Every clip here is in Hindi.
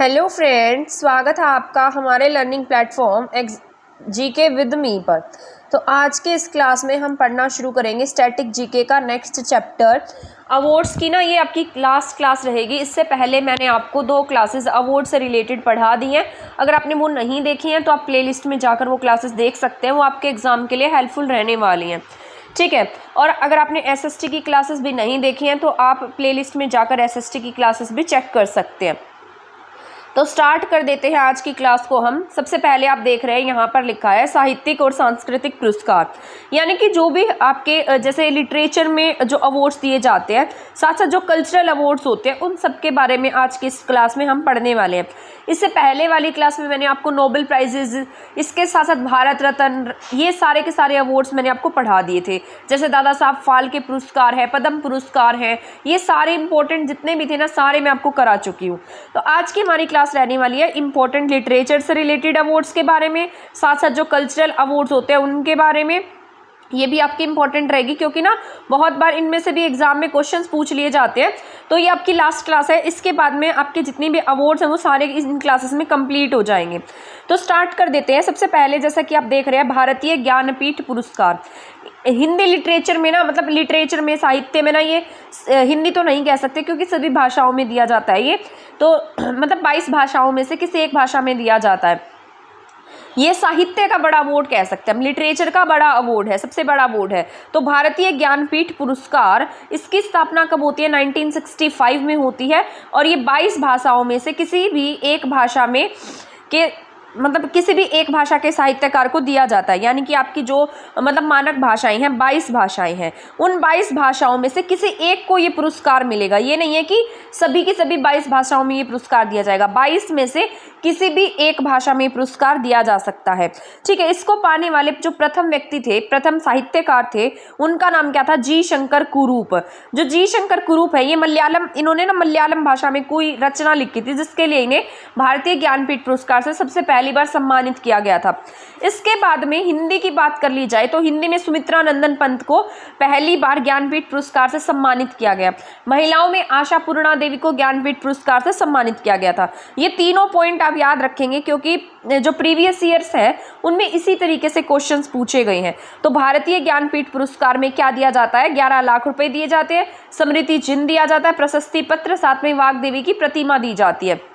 हेलो फ्रेंड्स, स्वागत है आपका हमारे learning platform GK with me पर। तो आज के इस क्लास में हम पढ़ना शुरू करेंगे स्टैटिक जीके का नेक्स्ट चैप्टर अवार्ड्स की। ना ये आपकी लास्ट क्लास रहेगी। इससे पहले मैंने आपको 2 क्लासेस अवार्ड से रिलेटेड पढ़ा दी हैं। अगर आपने वो नहीं देखी हैं तो आप प्लेलिस्ट में जाकर वो क्लासेस देख सकते हैं। वो आपके एग्ज़ाम के लिए हेल्पफुल रहने वाली हैं, ठीक है। और अगर आपने एसएसटी की क्लासेस भी नहीं देखी हैं तो आप प्लेलिस्ट में जाकर एसएसटी की क्लासेस भी चेक कर सकते हैं। तो स्टार्ट कर देते हैं आज की क्लास को हम। सबसे पहले आप देख रहे हैं यहाँ पर लिखा है साहित्यिक और सांस्कृतिक पुरस्कार, यानी कि जो भी आपके जैसे लिटरेचर में जो अवार्ड्स दिए जाते हैं, साथ साथ जो कल्चरल अवार्ड्स होते हैं, उन सब के बारे में आज की इस क्लास में हम पढ़ने वाले हैं। इससे पहले वाली क्लास में मैंने आपको नोबेल प्राइजेज, इसके साथ साथ भारत रत्न, ये सारे के सारे अवार्ड्स मैंने आपको पढ़ा दिए थे। जैसे दादा साहब फाल्के पुरस्कार है, पद्म पुरस्कार है, ये सारे इंपॉर्टेंट जितने भी थे ना, सारे मैं आपको करा चुकी हूँ। तो आज की हमारी क्लास रहने वाली है इंपॉर्टेंट लिटरेचर से रिलेटेड अवार्ड्स के बारे में, साथ साथ जो कल्चरल अवार्ड्स होते हैं उनके बारे में। ये भी आपकी इंपॉर्टेंट रहेगी क्योंकि ना बहुत बार इनमें से भी एग्जाम में क्वेश्चंस पूछ लिए जाते हैं। तो ये आपकी लास्ट क्लास है। इसके बाद में आपके जितने भी अवार्ड्स हैं वो सारे इन क्लासेस में कंप्लीट हो जाएंगे। तो स्टार्ट कर देते हैं। सबसे पहले जैसा कि आप देख रहे हैं भारतीय ज्ञानपीठ पुरस्कार। हिंदी लिटरेचर में ना, मतलब लिटरेचर में, साहित्य में ना, ये हिंदी तो नहीं कह सकते क्योंकि सभी भाषाओं में दिया जाता है। ये तो मतलब 22 भाषाओं में से किसी एक भाषा में दिया जाता है। ये साहित्य का बड़ा अवार्ड कह सकते हैं हम, लिटरेचर का बड़ा अवार्ड है, सबसे बड़ा अवार्ड है। तो भारतीय ज्ञानपीठ पुरस्कार, इसकी स्थापना कब होती है? 1965 में होती है। और ये 22 भाषाओं में से किसी भी एक भाषा में के मतलब किसी भी एक भाषा के साहित्यकार को दिया जाता है। यानी कि आपकी जो मतलब मानक भाषाएं हैं, 22 भाषाएं हैं, उन 22 भाषाओं में से किसी एक को ये पुरस्कार मिलेगा। ये नहीं है कि सभी की सभी 22 भाषाओं में ये पुरस्कार दिया जाएगा। 22 में से किसी भी एक भाषा में पुरस्कार दिया जा सकता है, ठीक है। इसको पाने वाले जो प्रथम व्यक्ति थे, प्रथम साहित्यकार थे, उनका नाम क्या था? जी शंकर कुरूप। जो जी शंकर कुरूप है, ये मलयालम, इन्होंने ना मलयालम भाषा में कोई रचना लिखी थी जिसके लिए इन्हें भारतीय ज्ञानपीठ पुरस्कार से सबसे पहली बार सम्मानित किया गया था। इसके बाद में हिंदी की बात कर ली जाए तो हिंदी में सुमित्रा नंदन पंत को पहली बार ज्ञानपीठ पुरस्कार से सम्मानित किया गया। महिलाओं में आशा पूर्णा देवी को ज्ञानपीठ पुरस्कार से सम्मानित किया गया था। ये तीनों पॉइंट आप याद रखेंगे क्योंकि जो प्रीवियस ईयर्स है उनमें इसी तरीके से क्वेश्चंस पूछे गए हैं। तो भारतीय ज्ञानपीठ पुरस्कार में क्या दिया जाता है? 11 लाख रुपए दिए जाते हैं, स्मृति चिन्ह दिया जाता है, प्रशस्ति पत्र, साथ में वाग्देवी की प्रतिमा दी जाती है।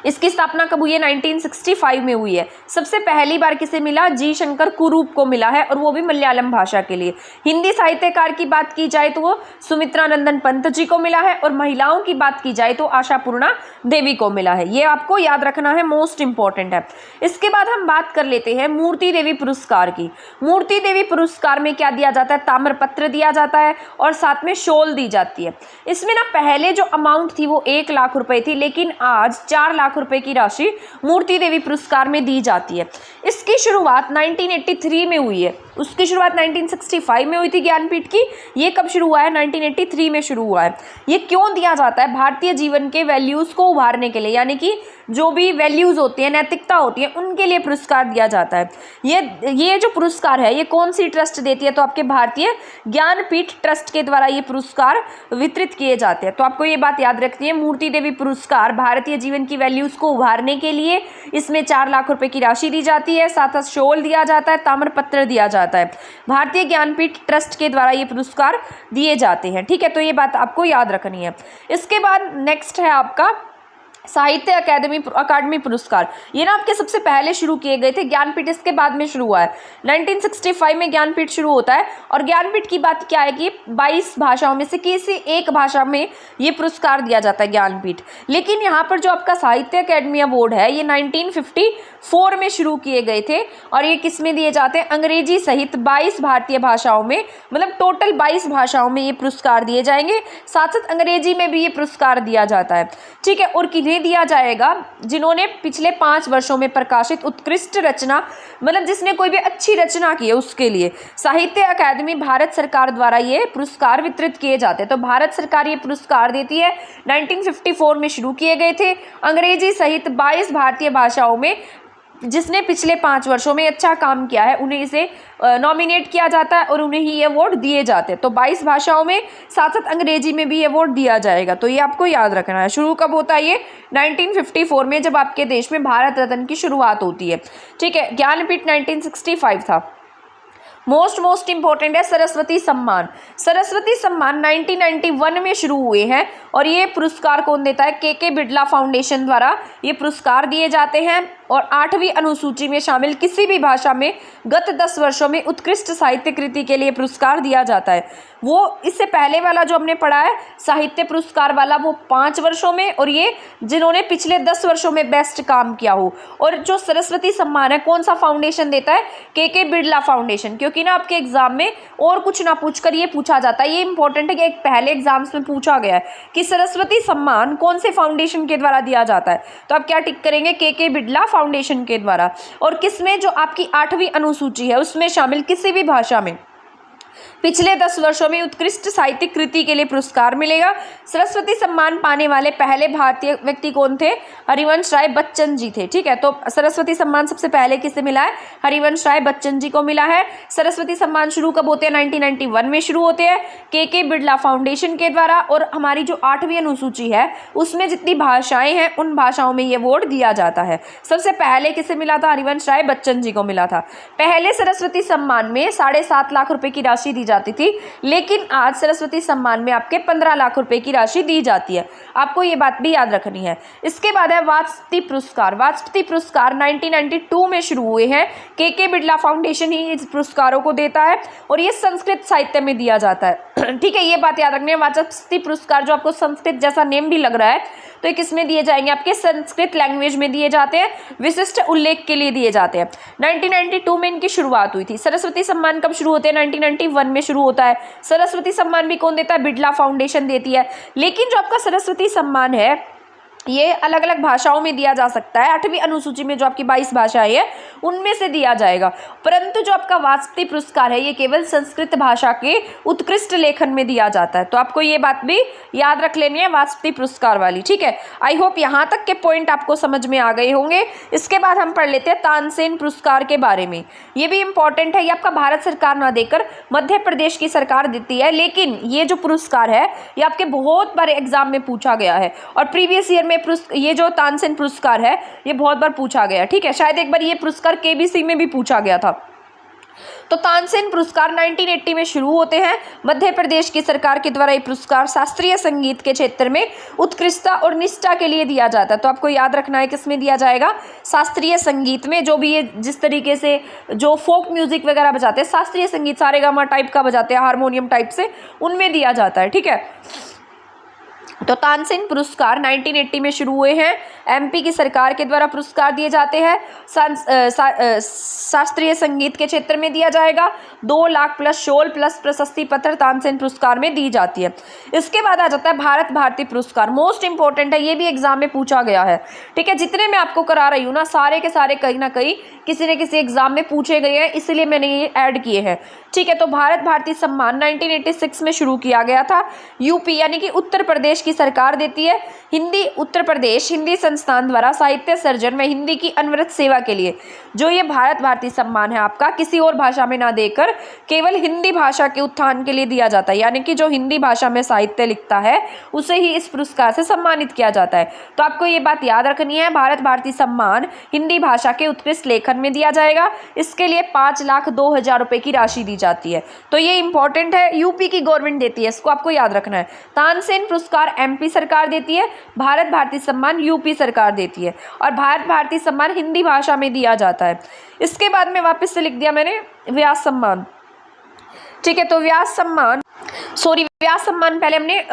इसकी स्थापना कब हुई है? 1965 में हुई है। सबसे पहली बार किसे मिला? जी शंकर कुरूप को मिला है, और वो भी मलयालम भाषा के लिए। हिंदी साहित्यकार की बात की जाए तो वो सुमित्रा नंदन पंत जी को मिला है, और महिलाओं की बात की जाए तो आशा पूर्णा देवी को मिला है। ये आपको याद रखना है, मोस्ट इंपॉर्टेंट है। इसके बाद हम बात कर लेते हैं मूर्ति देवी पुरस्कार की। मूर्ति देवी पुरस्कार में क्या दिया जाता है? ताम्रपत्र दिया जाता है और साथ में शॉल दी जाती है। इसमें ना पहले जो अमाउंट थी वो 1 लाख रुपए थी, लेकिन आज 4 लाख रुपए की राशि मूर्ति देवी पुरस्कार में दी जाती है। इसकी शुरुआत 1983 में हुई है। उसकी शुरुआत 1965 में हुई थी ज्ञानपीठ की। ये कब शुरू हुआ है? 1983 में शुरू हुआ है। ये क्यों दिया जाता है? भारतीय जीवन के वैल्यूज को उभारने के लिए, यानी कि जो भी वैल्यूज होती है, नैतिकता होती है, उनके लिए पुरस्कार दिया जाता है। ये जो पुरस्कार है, ये कौन सी ट्रस्ट देती है? तो आपके भारतीय ज्ञानपीठ ट्रस्ट के द्वारा ये पुरस्कार वितरित किए जाते हैं। तो आपको ये बात याद रखनी है, मूर्ति देवी पुरस्कार भारतीय जीवन की वैल्यूज को उभारने के लिए, इसमें 4 लाख रुपए की राशि दी जाती है, साथ साथ शॉल दिया जाता है, ताम्रपत्र दिया जाता है। भारतीय ज्ञानपीठ ट्रस्ट के द्वारा ये पुरस्कार दिए जाते हैं, ठीक है। तो ये बात आपको याद रखनी है। इसके बाद नेक्स्ट है आपका साहित्य अकादमी पुरस्कार। ये ना आपके सबसे पहले शुरू किए गए थे, ज्ञानपीठ इसके बाद में शुरू हुआ है। 1965 में ज्ञानपीठ शुरू होता है, और ज्ञानपीठ की बात क्या है कि 22 भाषाओं में से किसी एक भाषा में ये पुरस्कार दिया जाता है, ज्ञानपीठ। लेकिन यहाँ पर जो आपका साहित्य अकादमी अवार्ड है, ये 1954 में शुरू किए गए थे, और ये किस में दिए जाते हैं? अंग्रेजी सहित 22 भारतीय भाषाओं में, मतलब टोटल 22 भाषाओं में ये पुरस्कार दिए जाएंगे। साथ साथ अंग्रेजी में भी ये पुरस्कार दिया जाता है, ठीक है। और किन्हें दिया जाएगा? जिन्होंने पिछले 5 वर्षों में प्रकाशित उत्कृष्ट रचना, मतलब जिसने कोई भी अच्छी रचना की है, उसके लिए साहित्य अकादमी भारत सरकार द्वारा ये पुरस्कार वितरित किए जाते हैं। तो भारत सरकार ये पुरस्कार देती है। 1954 में शुरू किए गए थे। अंग्रेजी सहित 22 भारतीय भाषाओं में जिसने पिछले 5 वर्षों में अच्छा काम किया है उन्हें इसे नॉमिनेट किया जाता है और उन्हें ही ये अवार्ड दिए जाते हैं। तो 22 भाषाओं में, साथ साथ अंग्रेजी में भी ये अवार्ड दिया जाएगा, तो ये आपको याद रखना है। शुरू कब होता है ये? 1954 में, जब आपके देश में भारत रत्न की शुरुआत होती है। ठीक है, ज्ञानपीठ 1965 था। मोस्ट इंपॉर्टेंट है सरस्वती सम्मान। सरस्वती सम्मान 1991 में शुरू हुए हैं और ये पुरस्कार कौन देता है? के बिड़ला फाउंडेशन द्वारा ये पुरस्कार दिए जाते हैं और 8वीं अनुसूची में शामिल किसी भी भाषा में गत 10 वर्षों में उत्कृष्ट साहित्य कृति के लिए पुरस्कार दिया जाता है। वो इससे पहले वाला जो हमने पढ़ा है साहित्य पुरस्कार वाला, वो 5 वर्षों में, और ये जिन्होंने पिछले 10 वर्षों में बेस्ट काम किया हो। और जो सरस्वती सम्मान है कौन सा फाउंडेशन देता है? के बिड़ला फाउंडेशन। क्योंकि ना आपके एग्जाम में और कुछ ना पूछकर ये पूछा जाता है, ये इंपॉर्टेंट है कि एक पहले एग्जाम्स में पूछा गया है कि सरस्वती सम्मान कौन से फाउंडेशन के द्वारा दिया जाता है। तो आप क्या टिक करेंगे? के बिड़ला फाउंडेशन के द्वारा। और किसमें? जो आपकी 8वीं अनुसूची है उसमें शामिल किसी भी भाषा में पिछले 10 वर्षों में उत्कृष्ट साहित्यिक कृति के लिए पुरस्कार मिलेगा। सरस्वती सम्मान पाने वाले पहले भारतीय व्यक्ति कौन थे? हरिवंश राय बच्चन जी थे। ठीक है, तो सरस्वती सम्मान सबसे पहले किसे मिला है? हरिवंश राय बच्चन जी को मिला है। सरस्वती सम्मान शुरू कब होते हैं? 1991 में शुरू होते हैं के बिड़ला फाउंडेशन के द्वारा। और हमारी जो 8वीं अनुसूची है उसमें जितनी भाषाएं हैं उन भाषाओं में ये अवार्ड दिया जाता है। सबसे पहले किसे मिला था? हरिवंश राय बच्चन जी को मिला था। पहले सरस्वती सम्मान में 7.5 लाख रुपए की राशि दी जाती थी, लेकिन आज सरस्वती सम्मान में आपके 15 लाख रुपए की राशि दी जाती है। आपको ये बात भी याद रखनी है। इसके बाद है वाचस्पति पुरस्कार। वाचस्पति पुरस्कार 1992 में शुरू हुए हैं। के बिड़ला फाउंडेशन ही इस पुरस्कारों को देता है और ये संस्कृत साहित्य में दिया जाता है। ठीक है, ये बात याद रखनी है। वाचस्पति पुरस्कार जो आपको संस्कृत जैसा नेम भी लग रहा है, तो ये किसमें दिए जाएंगे? आपके संस्कृत लैंग्वेज में दिए जाते हैं, विशिष्ट उल्लेख के लिए दिए जाते हैं। 1992 में इनकी शुरुआत हुई थी। सरस्वती सम्मान कब शुरू होते हैं? 1991 में शुरू होता है। सरस्वती सम्मान भी कौन देता है? बिड़ला फाउंडेशन देती है। लेकिन जो आपका सरस्वती सम्मान है ये अलग अलग भाषाओं में दिया जा सकता है। 8वीं अनुसूची में जो आपकी 22 भाषाएं हैं उनमें से दिया जाएगा, परंतु जो आपका वाचस्पति पुरस्कार है ये केवल संस्कृत भाषा के उत्कृष्ट लेखन में दिया जाता है। तो आपको ये बात भी याद रख लेनी है वाचस्पति पुरस्कार वाली। ठीक है, आई होप यहाँ तक के पॉइंट आपको समझ में आ गए होंगे। इसके बाद हम पढ़ लेते हैं तानसेन पुरस्कार के बारे में। ये भी इंपॉर्टेंट है, ये आपका भारत सरकार ना देकर मध्य प्रदेश की सरकार देती है, लेकिन ये जो पुरस्कार है ये आपके बहुत बार एग्जाम में पूछा गया है और प्रीवियस ईयर में ये जो तानसेन पुरस्कार है ये बहुत बार पूछा गया। ठीक है, शायद एक बार ये पुरस्कार केबीसी में भी पूछा गया था। तो तानसेन पुरस्कार 1980 में शुरू होते हैं। मध्य प्रदेश की सरकार के द्वारा ये पुरस्कार शास्त्रीय संगीत के क्षेत्र में उत्कृष्टता और निष्ठा के लिए दिया जाता है। तो आपको याद रखना है किसमें दिया जाएगा? शास्त्रीय संगीत में। जो भी ये जिस तरीके से जो फोक म्यूजिक वगैरह बजाते हैं, शास्त्रीय संगीत सारेगामा टाइप का बजाते हैं, हारमोनियम टाइप से, उनमें दिया जाता है। ठीक है, तो तानसेन पुरस्कार 1980 में शुरू हुए हैं। एमपी की सरकार के द्वारा पुरस्कार दिए जाते हैं। शास्त्रीय संगीत के क्षेत्र में दिया जाएगा। 2 लाख प्लस शोल प्लस प्रशस्ति पत्र तानसेन पुरस्कार में दी जाती है। इसके बाद आ जाता है भारत भारती पुरस्कार। मोस्ट इंपॉर्टेंट है, ये भी एग्जाम में पूछा गया है। ठीक है, जितने मैं आपको करा रही हूँ ना सारे के सारे कहीं ना कहीं किसी न किसी एग्जाम में पूछे गए हैं, इसलिए मैंने ये ऐड किए हैं। ठीक है, तो भारत भारती सम्मान 1986 में शुरू किया गया था। यूपी यानी कि उत्तर प्रदेश की सरकार देती है। हिंदी उत्तर प्रदेश हिंदी संस्थान द्वारा साहित्य सर्जन में हिंदी की अनवरत सेवा के लिए जो ये भारत भारती सम्मान है आपका किसी और भाषा में ना देकर केवल हिंदी भाषा के उत्थान के लिए दिया जाता है। यानी कि जो हिंदी भाषा में साहित्य लिखता है उसे ही इस पुरस्कार से सम्मानित किया जाता है। तो आपको ये बात याद रखनी है, भारत भारती सम्मान हिंदी भाषा के उत्कृष्ट लेखन में दिया जाएगा। इसके लिए 5,02,000 रुपए की राशि दी जाती है। तो ये इंपॉर्टेंट है, यूपी की गवर्नमेंट देती है, इसको आपको याद रखना है। तानसेन पुरस्कार एमपी सरकार देती है, भारत भारती सम्मान यूपी सरकार देती है और भारत भारती सम्मान हिंदी भाषा में दिया जाता है। इसके बाद में वापस से लिख दिया मैंने व्यास सम्मान। ठीक है, तो व्यास सम्मान व्यास सम्मान पहले हमने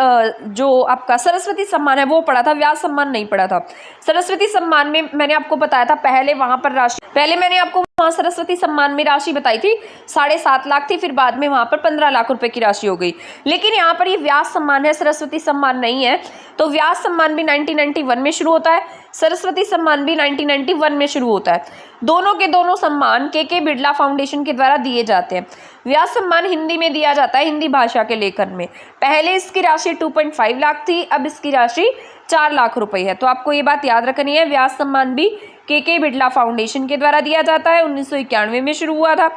जो आपका सरस्वती सम्मान है वो पढ़ा था, व्यास सम्मान नहीं पढ़ा था। सरस्वती सम्मान में मैंने आपको बताया था पहले वहां पर राशि, पहले मैंने आपको वहां सरस्वती सम्मान में राशि बताई थी 7.5 लाख थी, फिर बाद में वहां पर 15 लाख रुपए की राशि हो गई। लेकिन यहाँ पर ये व्यास सम्मान है, सरस्वती सम्मान नहीं है। तो व्यास सम्मान भी 1991 में शुरू होता है, सरस्वती सम्मान भी 1991 में शुरू होता है। दोनों के दोनों सम्मान के बिड़ला फाउंडेशन के द्वारा दिए जाते हैं। व्यास सम्मान हिंदी में दिया जाता है, हिंदी भाषा के लेखन में। पहले इसकी राशि 2.5 लाख थी, अब इसकी राशि 4 लाख रुपए है। तो आपको ये बात याद रखनी है, व्यास सम्मान भी के बिड़ला फाउंडेशन के द्वारा दिया जाता है। 1991 में शुरू हुआ था।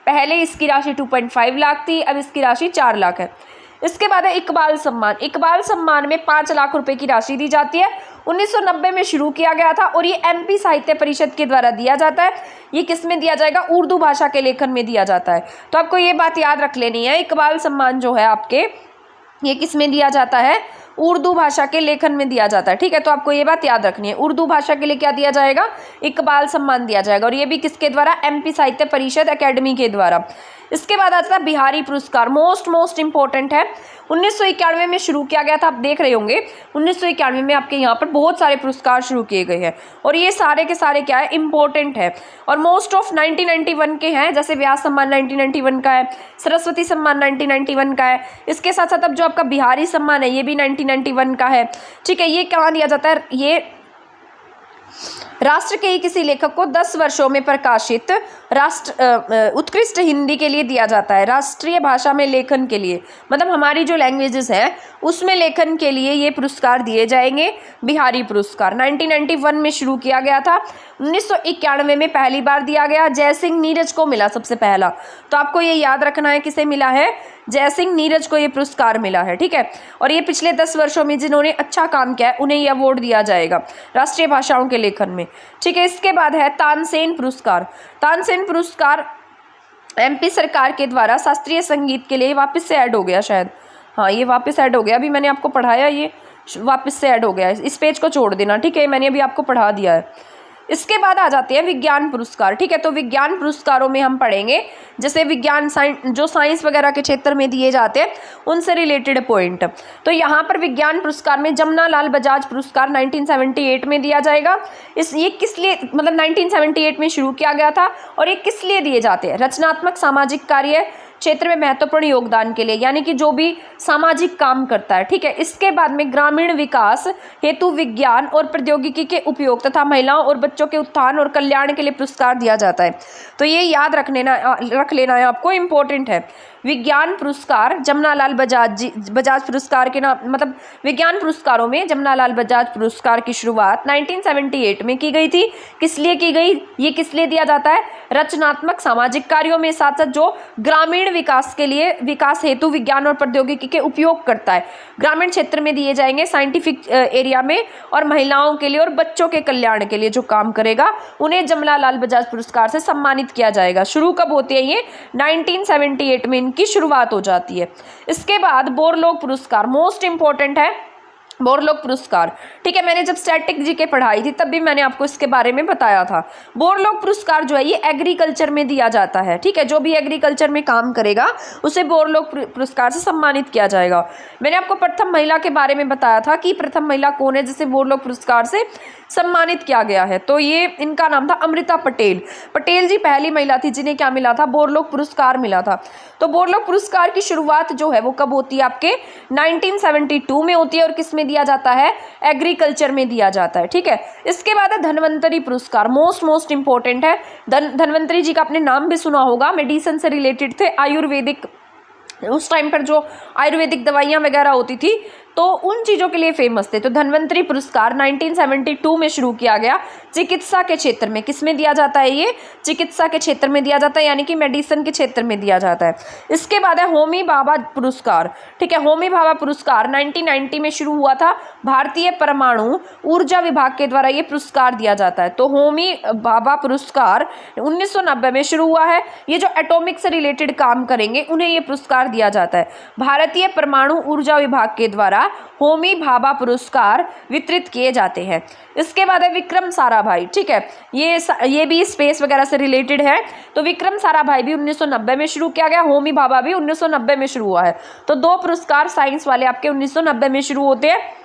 पहले इसकी राशि 2.5 लाख थी, अब इसकी राशि 4 लाख है। इसके बाद है इकबाल सम्मान। इकबाल सम्मान में 5 लाख रुपए की राशि दी जाती है। 1990 में शुरू किया गया था और ये एमपी साहित्य परिषद के द्वारा दिया जाता है। ये किस में दिया जाएगा? उर्दू भाषा के लेखन में दिया जाता है। तो आपको ये बात याद रख लेनी है, इकबाल सम्मान जो है आपके, ये किस में दिया जाता है? उर्दू भाषा के लेखन में दिया जाता है। ठीक है, तो आपको ये बात याद रखनी है, उर्दू भाषा के लिए क्या दिया जाएगा? इकबाल सम्मान दिया जाएगा। और ये भी किसके द्वारा? एमपी साहित्य परिषद अकेडमी के द्वारा। इसके बाद आता है बिहारी पुरस्कार, मोस्ट इंपॉर्टेंट है। 1991 में शुरू किया गया था। आप देख रहे होंगे 1991 में आपके यहाँ पर बहुत सारे पुरस्कार शुरू किए गए हैं और ये सारे के सारे क्या है? इंपॉर्टेंट है और मोस्ट ऑफ 1991 के हैं। जैसे व्यास सम्मान 1991 का है, सरस्वती सम्मान 1991 का है। इसके साथ साथ अब जो आपका बिहारी सम्मान है ये भी 1991 का है। ठीक है, ये कहाँ दिया जाता है? ये राष्ट्र के ही किसी लेखक को 10 वर्षों में प्रकाशित उत्कृष्ट हिंदी के लिए दिया जाता है। राष्ट्रीय भाषा में लेखन के लिए, मतलब हमारी जो लैंग्वेजेस हैं उसमें लेखन के लिए ये पुरस्कार दिए जाएंगे। बिहारी पुरस्कार 1991 में शुरू किया गया था। 1991 में पहली बार दिया गया। जयसिंह नीरज को मिला सबसे पहला। तो आपको ये याद रखना है किसे मिला है? जयसिंह नीरज को ये पुरस्कार मिला है। ठीक है, और ये पिछले 10 वर्षों में जिन्होंने अच्छा काम किया है उन्हें ये अवार्ड दिया जाएगा राष्ट्रीय भाषाओं के लेखन में। ठीक है, इसके बाद है तानसेन पुरस्कार। तानसेन पुरस्कार एमपी सरकार के द्वारा शास्त्रीय संगीत के लिए वापस से ऐड हो गया शायद। हाँ, ये वापस ऐड हो गया। अभी मैंने आपको पढ़ाया, ये वापस से ऐड हो गया। इस पेज को छोड़ देना। ठीक है, मैंने अभी आपको पढ़ा दिया है। इसके बाद आ जाते हैं विज्ञान पुरस्कार। ठीक है, तो विज्ञान पुरस्कारों में हम पढ़ेंगे जैसे विज्ञान जो साइंस वगैरह के क्षेत्र में दिए जाते हैं उनसे रिलेटेड पॉइंट। तो यहाँ पर विज्ञान पुरस्कार में जमनालाल बजाज पुरस्कार 1978 में दिया जाएगा। ये किस लिए, मतलब 1978 में शुरू किया गया था और ये किस लिए दिए जाते हैं? रचनात्मक सामाजिक कार्य क्षेत्र में महत्वपूर्ण योगदान के लिए, यानी कि जो भी सामाजिक काम करता है। ठीक है, इसके बाद में ग्रामीण विकास हेतु विज्ञान और प्रौद्योगिकी के उपयोग तथा महिलाओं और बच्चों के उत्थान और कल्याण के लिए पुरस्कार दिया जाता है। तो ये याद रख लेना है आपको, इम्पोर्टेंट है। विज्ञान पुरस्कार जमनालाल बजाज पुरस्कार के नाम, मतलब विज्ञान पुरस्कारों में जमनालाल बजाज पुरस्कार की शुरुआत 1978 में की गई थी। किस लिए की गई? ये किस लिए दिया जाता है? रचनात्मक सामाजिक कार्यों में, साथ साथ जो ग्रामीण विकास के लिए, विकास हेतु विज्ञान और प्रौद्योगिकी के उपयोग करता है, ग्रामीण क्षेत्र में दिए जाएंगे, साइंटिफिक एरिया में, और महिलाओं के लिए और बच्चों के कल्याण के लिए जो काम करेगा उन्हें जमनालाल बजाज पुरस्कार से सम्मानित किया जाएगा। शुरू कब होती है ये? 1978 में की शुरुआत हो जाती है। इसके बाद बोरलोग पुरस्कार, मोस्ट इंपॉर्टेंट है बोरलोग पुरस्कार। ठीक है, मैंने जब स्टैटिक जीके पढ़ाई थी तब भी मैंने आपको इसके बारे में बताया था। बोरलोग पुरस्कार जो है ये एग्रीकल्चर में दिया जाता है। ठीक है, जो भी एग्रीकल्चर में काम करेगा उसे बोरलोग पुरस्कार से सम्मानित किया जाएगा। मैंने आपको प्रथम महिला के बारे में बताया था कि प्रथम महिला कौन है जिसे बोरलोग पुरस्कार से सम्मानित किया गया है। तो ये इनका नाम था अमृता पटेल। पटेल जी पहली महिला थी जिन्हें क्या मिला था? बोरलोग पुरस्कार मिला था। तो बोरलोग पुरस्कार की शुरुआत जो है वो कब होती है? आपके 1972 में होती है और किस में दिया जाता है? एग्रीकल्चर में दिया जाता है। ठीक है, इसके बाद है धन्वंतरी पुरस्कार, मोस्ट इंपॉर्टेंट है। धन्वंतरी जी का आपने नाम भी सुना होगा, मेडिसिन से रिलेटेड थे, आयुर्वेदिक, उस टाइम पर जो आयुर्वेदिक दवाइयाँ वगैरह होती थी तो उन चीज़ों के लिए फेमस थे। तो धन्वंतरी पुरस्कार 1972 में शुरू किया गया। चिकित्सा के क्षेत्र में किस में दिया जाता है? ये चिकित्सा के क्षेत्र में दिया जाता है, यानी कि मेडिसिन के क्षेत्र में दिया जाता है। इसके बाद है होमी भाभा पुरस्कार। ठीक है, होमी भाभा पुरस्कार 1990 में शुरू हुआ था। भारतीय परमाणु ऊर्जा विभाग के द्वारा ये पुरस्कार दिया जाता है। तो होमी भाभा पुरस्कार 1990 में शुरू हुआ है। ये जो एटॉमिक से रिलेटेड काम करेंगे उन्हें ये पुरस्कार दिया जाता है। भारतीय परमाणु ऊर्जा विभाग के द्वारा होमी भाभा पुरस्कार वितरित किए जाते हैं। इसके बाद है विक्रम साराभाई। ठीक है, ये भी स्पेस वगैरह से रिलेटेड है। तो विक्रम साराभाई भी 1990 में शुरू किया गया, होमी भाभा भी 1990 में शुरू हुआ है। तो 2 पुरस्कार साइंस वाले आपके 1990 में शुरू होते हैं।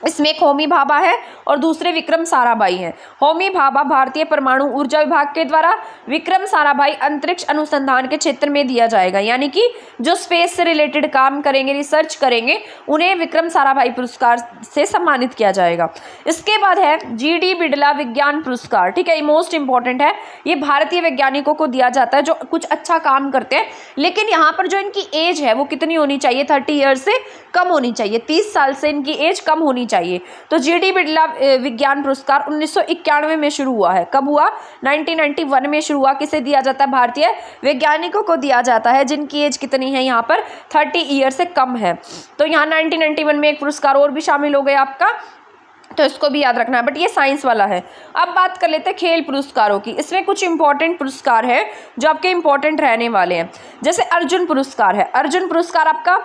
इसमें एक होमी भाभा है और दूसरे विक्रम साराभाई हैं। होमी भाभा भारतीय परमाणु ऊर्जा विभाग के द्वारा, विक्रम साराभाई अंतरिक्ष अनुसंधान के क्षेत्र में दिया जाएगा, यानी कि जो स्पेस से रिलेटेड काम करेंगे, रिसर्च करेंगे, उन्हें विक्रम साराभाई पुरस्कार से सम्मानित किया जाएगा। इसके बाद है GD बिड़ला विज्ञान पुरस्कार। ठीक है, ये मोस्ट इंपॉर्टेंट है। ये भारतीय वैज्ञानिकों को दिया जाता है जो कुछ अच्छा काम करते हैं, लेकिन यहाँ पर जो इनकी एज है वो कितनी होनी चाहिए? 30 ईयर्स से कम होनी चाहिए, 30 साल से इनकी एज कम होनी चाहिए। चाहिए। तो GD बिरला विज्ञान पुरस्कार 1991 में शुरू हुआ है। कब हुआ? 1991 में शुरू हुआ। किसे दिया जाता है? भारतीय वैज्ञानिकों को दिया जाता है जिनकी एज कितनी है यहाँ पर 30 ईयर से कम है। तो यहाँ 1991 में एक पुरस्कार और भी शामिल हो गया आपका, तो इसको भी याद रखना है, बट ये साइंस वाला है। अब बात कर लेते हैं खेल पुरस्कारों की। इसमें कुछ इंपॉर्टेंट पुरस्कार है जो आपके इंपॉर्टेंट रहने वाले हैं। जैसे अर्जुन पुरस्कार है। अर्जुन पुरस्कार आपका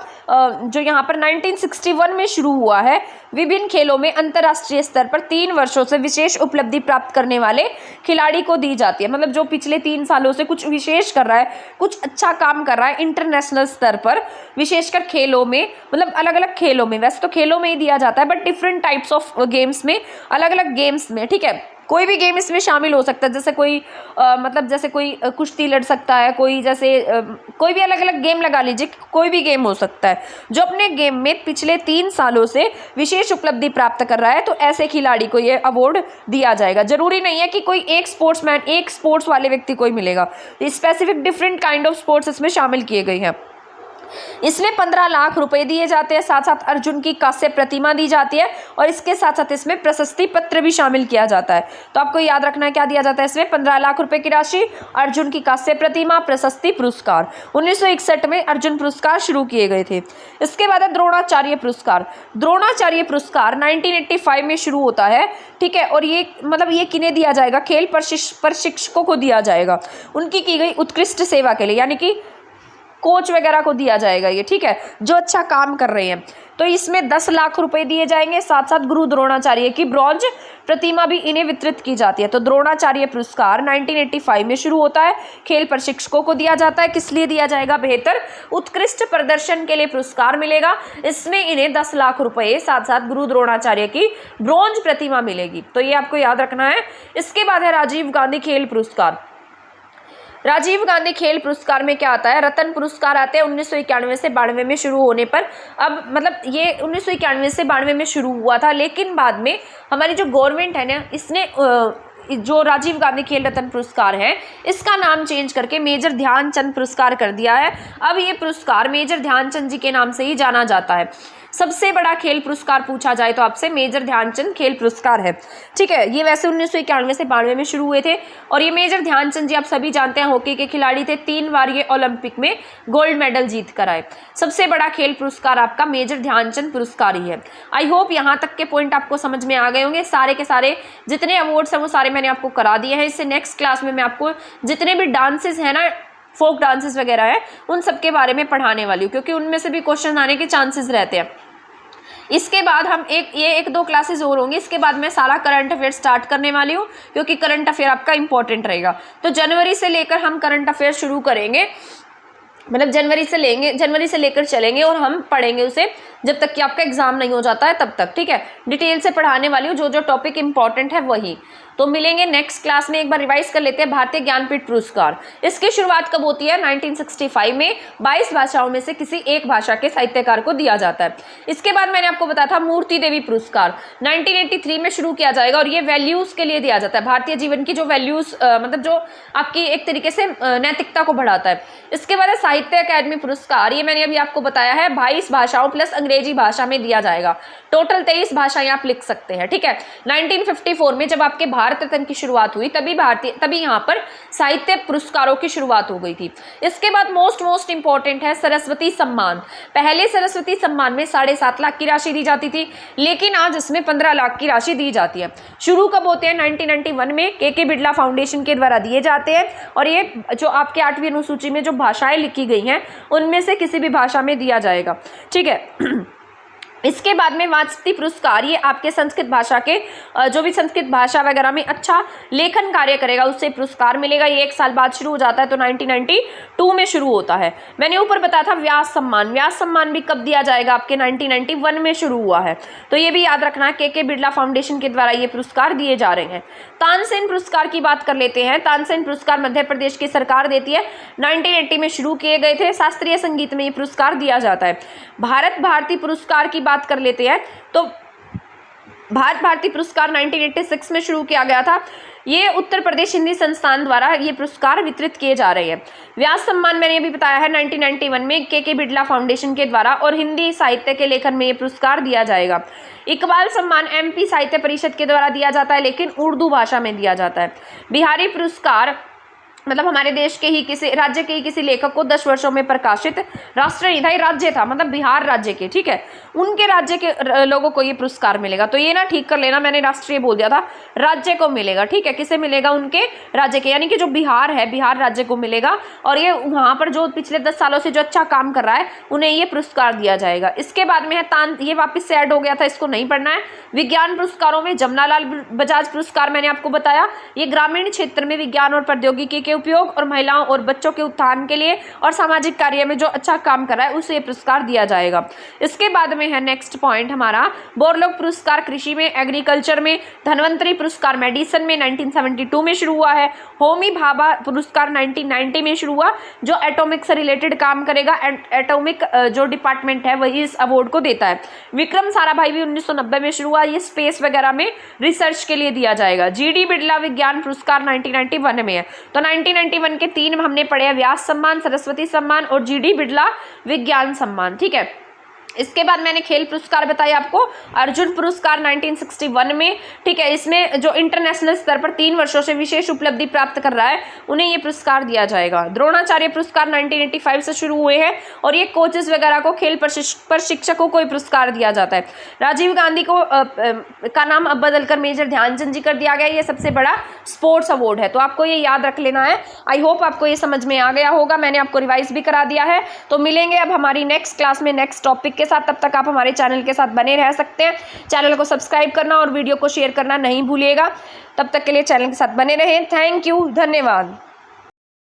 जो यहाँ पर 1961 में शुरू हुआ है। विभिन्न खेलों में अंतर्राष्ट्रीय स्तर पर 3 वर्षों से विशेष उपलब्धि प्राप्त करने वाले खिलाड़ी को दी जाती है। मतलब जो पिछले 3 सालों से कुछ विशेष कर रहा है, कुछ अच्छा काम कर रहा है इंटरनेशनल स्तर पर, विशेषकर खेलों में, मतलब अलग अलग खेलों में। वैसे तो खेलों में ही दिया जाता है, but different types of games में, अलग अलग गेम्स में, ठीक है। कोई भी गेम इसमें शामिल हो सकता है। जैसे कोई मतलब जैसे कोई कुश्ती लड़ सकता है, कोई जैसे कोई भी अलग अलग गेम लगा लीजिए, कोई भी गेम हो सकता है जो अपने गेम में पिछले 3 सालों से विशेष उपलब्धि प्राप्त कर रहा है। तो ऐसे खिलाड़ी को ये अवार्ड दिया जाएगा। जरूरी नहीं है कि कोई एक स्पोर्ट्समैन, एक स्पोर्ट्स वाले व्यक्ति को ही मिलेगा। Specific different kind of sports इसमें शामिल किए गए हैं। इसमें 15 लाख रुपए दिए जाते हैं, साथ साथ अर्जुन की कांस्य प्रतिमा दी जाती है और इसके साथ साथ इसमें प्रशस्ति पत्र भी शामिल किया जाता है। तो आपको याद रखना है क्या दिया जाता है इसमें? 15 लाख रुपए की राशि, अर्जुन की कांस्य प्रतिमा, प्रशस्ति पुरस्कार। 1961 में अर्जुन पुरस्कार शुरू किए गए थे। इसके बाद है द्रोणाचार्य पुरस्कार। द्रोणाचार्य पुरस्कार 1985 में शुरू होता है, ठीक है। और ये मतलब ये किन्हें दिया जाएगा? खेल प्रशिक्षकों को दिया जाएगा, उनकी की गई उत्कृष्ट सेवा के लिए, यानी कि कोच वगैरह को दिया जाएगा ये, ठीक है, जो अच्छा काम कर रहे हैं। तो इसमें 10 लाख रुपए दिए जाएंगे, साथ साथ गुरु द्रोणाचार्य की ब्रॉन्ज प्रतिमा भी इन्हें वितरित की जाती है। तो द्रोणाचार्य पुरस्कार 1985 में शुरू होता है, खेल प्रशिक्षकों को दिया जाता है। किस लिए दिया जाएगा? बेहतर उत्कृष्ट प्रदर्शन के लिए पुरस्कार मिलेगा। इसमें इन्हें 10 लाख रुपए, साथ साथ गुरु द्रोणाचार्य की ब्रॉन्ज प्रतिमा मिलेगी। तो ये आपको याद रखना है। इसके बाद है राजीव गांधी खेल पुरस्कार। राजीव गांधी खेल पुरस्कार में क्या आता है? रत्न पुरस्कार आते हैं 1991 से 92 में शुरू होने पर। अब मतलब ये 1991 से 92 में शुरू हुआ था, लेकिन बाद में हमारी जो गवर्नमेंट है ना, इसने जो राजीव गांधी खेल रत्न पुरस्कार है इसका नाम चेंज करके मेजर ध्यानचंद पुरस्कार कर दिया है। अब ये पुरस्कार मेजर ध्यानचंद जी के नाम से ही जाना जाता है। सबसे बड़ा खेल पुरस्कार पूछा जाए तो आपसे मेजर ध्यानचंद खेल पुरस्कार है, ठीक है। ये वैसे 1991 से 92 में शुरू हुए थे और ये मेजर ध्यानचंद जी आप सभी जानते हैं हॉकी के खिलाड़ी थे। 3 बार ये ओलंपिक में गोल्ड मेडल जीत कर आए। सबसे बड़ा खेल पुरस्कार आपका मेजर ध्यानचंद पुरस्कार ही है। आई होप यहाँ तक के पॉइंट आपको समझ में आ गए होंगे। सारे के सारे जितने अवार्ड्स हैं वो सारे मैंने आपको करा दिए हैं। इससे नेक्स्ट क्लास में मैं आपको जितने भी डांसेस हैं ना, फोक डांसेस वगैरह है, उन सब के बारे में पढ़ाने वाली हूँ, क्योंकि उनमें से भी क्वेश्चन आने के चांसेस रहते हैं। इसके बाद हम एक दो क्लासेस और होंगी। इसके बाद मैं सारा करंट अफेयर स्टार्ट करने वाली हूँ, क्योंकि करंट अफेयर आपका इंपॉर्टेंट रहेगा। तो जनवरी से लेकर हम करंट अफेयर शुरू करेंगे, मतलब जनवरी से लेकर चलेंगे और हम पढ़ेंगे उसे जब तक कि आपका एग्जाम नहीं हो जाता है तब तक, ठीक है। डिटेल से पढ़ाने वाली हूँ, जो जो टॉपिक इंपॉर्टेंट है वही। तो मिलेंगे नेक्स्ट क्लास में। एक बार रिवाइज कर लेते हैं। भारतीय ज्ञानपीठ पुरस्कार, इसकी शुरुआत कब होती है? 1965 में 22 भाषाओं में से किसी एक भाषा के साहित्यकार को दिया जाता है। इसके बाद मैंने आपको बताया था मूर्ति देवी पुरस्कार 1983 में शुरू किया जाएगा और ये वैल्यूज के लिए दिया जाता है। भारतीय जीवन की जो वैल्यूज मतलब जो आपकी एक तरीके से नैतिकता को बढ़ाता है। इसके बाद साहित्य अकादमी पुरस्कार, ये मैंने अभी आपको बताया है 22 भाषाओं प्लस अंग्रेजी भाषा में दिया जाएगा। टोटल 23 भाषाएं आप लिख सकते हैं, ठीक है। 1954 में जब आपके भारत रत्न की शुरुआत हुई तभी यहाँ पर साहित्य पुरस्कारों की शुरुआत हो गई थी। इसके बाद मोस्ट इंपॉर्टेंट है सरस्वती सम्मान। पहले सरस्वती सम्मान में 7.5 लाख की राशि दी जाती थी, लेकिन आज इसमें 15 लाख की राशि दी जाती है। शुरू कब होते हैं? 1991 में के बिरला फाउंडेशन के द्वारा दिए जाते हैं और ये जो आपके 8वीं अनुसूची में जो भाषाएं लिखी गई हैं उनमें से किसी भी भाषा में दिया जाएगा, ठीक है। इसके बाद में वाचस्पति पुरस्कार, ये आपके संस्कृत भाषा के जो भी संस्कृत भाषा वगैरह में अच्छा लेखन कार्य करेगा उससे पुरस्कार मिलेगा। ये 1 साल बाद शुरू हो जाता है, तो 1992 में शुरू होता है। मैंने ऊपर बताया था व्यास सम्मान। व्यास सम्मान भी कब दिया जाएगा? आपके 1991 में शुरू हुआ है, तो ये भी याद रखना है। के बिरला फाउंडेशन के द्वारा ये पुरस्कार दिए जा रहे हैं। तानसेन पुरस्कार की बात कर लेते हैं। तानसेन पुरस्कार मध्य प्रदेश की सरकार देती है। 1980 में शुरू किए गए थे। शास्त्रीय संगीत में ये पुरस्कार दिया जाता है। भारत भारती पुरस्कार की बात कर लेते हैं तो भारत भारती पुरस्कार 1986 में शुरू किया गया था। ये उत्तर प्रदेश हिंदी संस्थान द्वारा ये पुरस्कार वितरित किए जा रहे हैं। व्यास सम्मान मैंने अभी बताया है 1991 में के बिड़ला फाउंडेशन के द्वारा, और हिंदी साहित्य के लेखन में ये पुरस्कार दिया जाएगा। इकबाल सम्मान MP साहित्य परिषद के द्वारा दिया जाता है, लेकिन उर्दू भाषा में दिया जाता है। बिहारी पुरस्कार मतलब हमारे देश के ही किसी राज्य के ही किसी लेखक को 10 वर्षों में प्रकाशित, राष्ट्र नहीं था ये राज्य था, मतलब बिहार राज्य के, ठीक है, उनके राज्य के लोगों को ये पुरस्कार मिलेगा। तो ये ना ठीक कर लेना, मैंने राष्ट्रीय बोल दिया था, राज्य को मिलेगा, ठीक है। किसे मिलेगा? उनके राज्य के, यानी कि जो बिहार है, बिहार राज्य को मिलेगा। और ये वहाँ पर जो पिछले 10 सालों से जो अच्छा काम कर रहा है उन्हें ये पुरस्कार दिया जाएगा। इसके बाद में है ये वापस से ऐड हो गया था, इसको नहीं पढ़ना है। विज्ञान पुरस्कारों में जमनालाल बजाज पुरस्कार मैंने आपको बताया, ये ग्रामीण क्षेत्र में विज्ञान और प्रौद्योगिकी के उपयोग और महिलाओं और बच्चों के उत्थान के लिए और सामाजिक कार्य में जो अच्छा काम कर रहा है उसे पुरस्कार दिया जाएगा। इसके बाद में है नेक्स्ट पॉइंट हमारा बोरलोग पुरस्कार कृषि में, एग्रीकल्चर में। धनवंतरी पुरस्कार मेडिसिन में 1972 में शुरू हुआ है। होमी भाभा पुरस्कार 1990 में शुरू हुआ, जो एटॉमिक से रिलेटेड काम करेगा, एटॉमिक जो डिपार्टमेंट है वही इस अवार्ड को देता है। विक्रम साराभाई भी 1990 में शुरू हुआ, ये स्पेस वगैरह में रिसर्च के लिए दिया जाएगा। GD बिड़ला विज्ञान पुरस्कार 1991 में है। तो 1991 के 3 हमने पढ़े, व्यास सम्मान, सरस्वती सम्मान और GD बिड़ला विज्ञान सम्मान, ठीक है। इसके बाद मैंने खेल पुरस्कार बताया आपको, अर्जुन पुरस्कार 1961 में, ठीक है। इसमें जो इंटरनेशनल स्तर पर 3 वर्षों से विशेष उपलब्धि प्राप्त कर रहा है उन्हें ये पुरस्कार दिया जाएगा। द्रोणाचार्य पुरस्कार 1985 से शुरू हुए हैं, और ये कोचेस वगैरह को, खेल प्रशिक्षकों को ये पुरस्कार दिया जाता है। राजीव गांधी को का नाम अब बदलकर मेजर ध्यानचंद जी कर दिया गया। ये सबसे बड़ा स्पोर्ट्स अवार्ड है, तो आपको ये याद रख लेना है। आई होप आपको ये समझ में आ गया होगा, मैंने आपको रिवाइज भी करा दिया है। तो मिलेंगे अब हमारी नेक्स्ट क्लास में नेक्स्ट टॉपिक के साथ। तब तक आप हमारे चैनल के साथ बने रह सकते हैं। चैनल को सब्सक्राइब करना और वीडियो को शेयर करना नहीं भूलिएगा। तब तक के लिए चैनल के साथ बने रहें। थैंक यू, धन्यवाद।